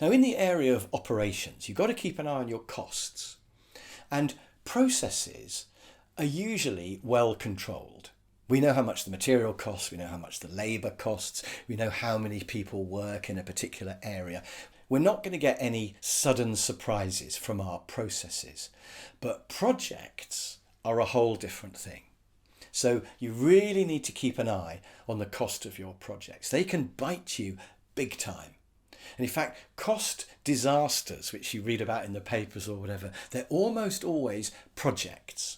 Now, in the area of operations, you've got to keep an eye on your costs. And processes are usually well controlled. We know how much the material costs, we know how much the labour costs, we know how many people work in a particular area. We're not going to get any sudden surprises from our processes. But projects are a whole different thing. So you really need to keep an eye on the cost of your projects. They can bite you big time. And in fact, cost disasters, which you read about in the papers or whatever, they're almost always projects.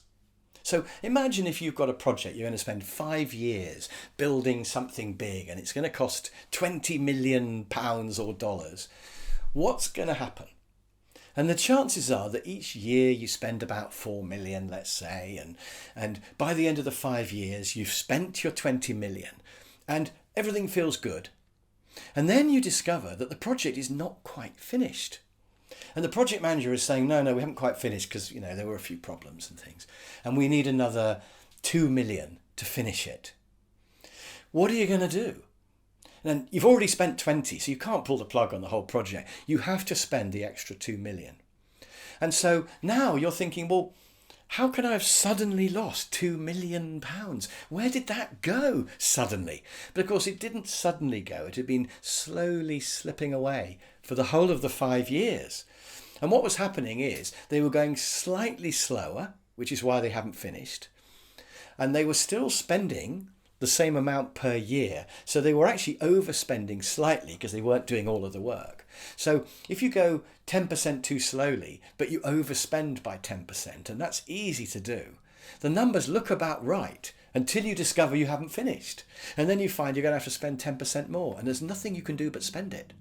So imagine if you've got a project, you're going to spend 5 years building something big and it's going to cost £20 million or dollars. What's going to happen? And the chances are that each year you spend about 4 million, let's say, and by the end of the 5 years, you've spent your 20 million and everything feels good. And then you discover that the project is not quite finished. And the project manager is saying, no, we haven't quite finished because, there were a few problems and things. And we need another 2 million to finish it. What are you going to do? And you've already spent 20, so you can't pull the plug on the whole project. You have to spend the extra 2 million. And so now you're thinking, well, how can I have suddenly lost £2 million? Where did that go suddenly? But of course, it didn't suddenly go. It had been slowly slipping away for the whole of the 5 years. And what was happening is they were going slightly slower, which is why they haven't finished. And they were still spending the same amount per year. So they were actually overspending slightly because they weren't doing all of the work. So if you go 10% too slowly, but you overspend by 10%, and that's easy to do, the numbers look about right until you discover you haven't finished. And then you find you're going to have to spend 10% more, and there's nothing you can do but spend it.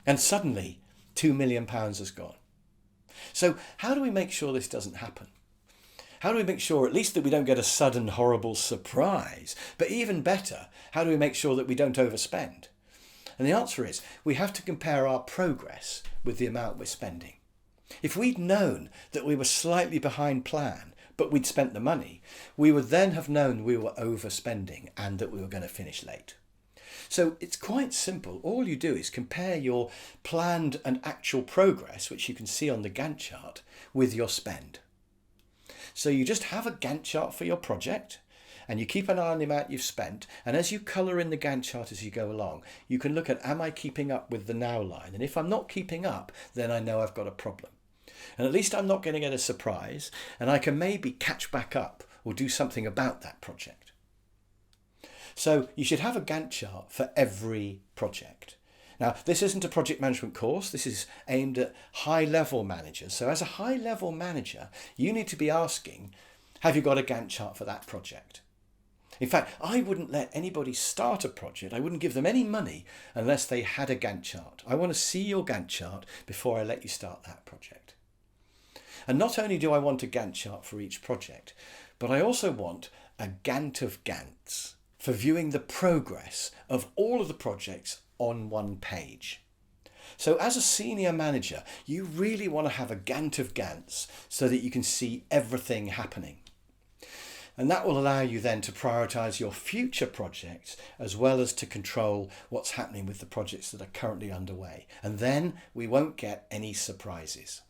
And suddenly, £2 million has gone. So how do we make sure this doesn't happen? How do we make sure at least that we don't get a sudden horrible surprise? But even better, how do we make sure that we don't overspend? And the answer is we have to compare our progress with the amount we're spending. If we'd known that we were slightly behind plan, but we'd spent the money, we would then have known we were overspending and that we were going to finish late. So it's quite simple. All you do is compare your planned and actual progress, which you can see on the Gantt chart, with your spend. So you just have a Gantt chart for your project and you keep an eye on the amount you've spent. And as you colour in the Gantt chart as you go along, you can look at, am I keeping up with the now line? And if I'm not keeping up, then I know I've got a problem. And at least I'm not going to get a surprise and I can maybe catch back up or do something about that project. So you should have a Gantt chart for every project. Now, this isn't a project management course. This is aimed at high-level managers. So as a high-level manager, you need to be asking, have you got a Gantt chart for that project? In fact, I wouldn't let anybody start a project. I wouldn't give them any money unless they had a Gantt chart. I want to see your Gantt chart before I let you start that project. And not only do I want a Gantt chart for each project, but I also want a Gantt of Gantts for viewing the progress of all of the projects on one page. So as a senior manager, you really want to have a Gantt of Gantts so that you can see everything happening. And that will allow you then to prioritise your future projects as well as to control what's happening with the projects that are currently underway. And then we won't get any surprises.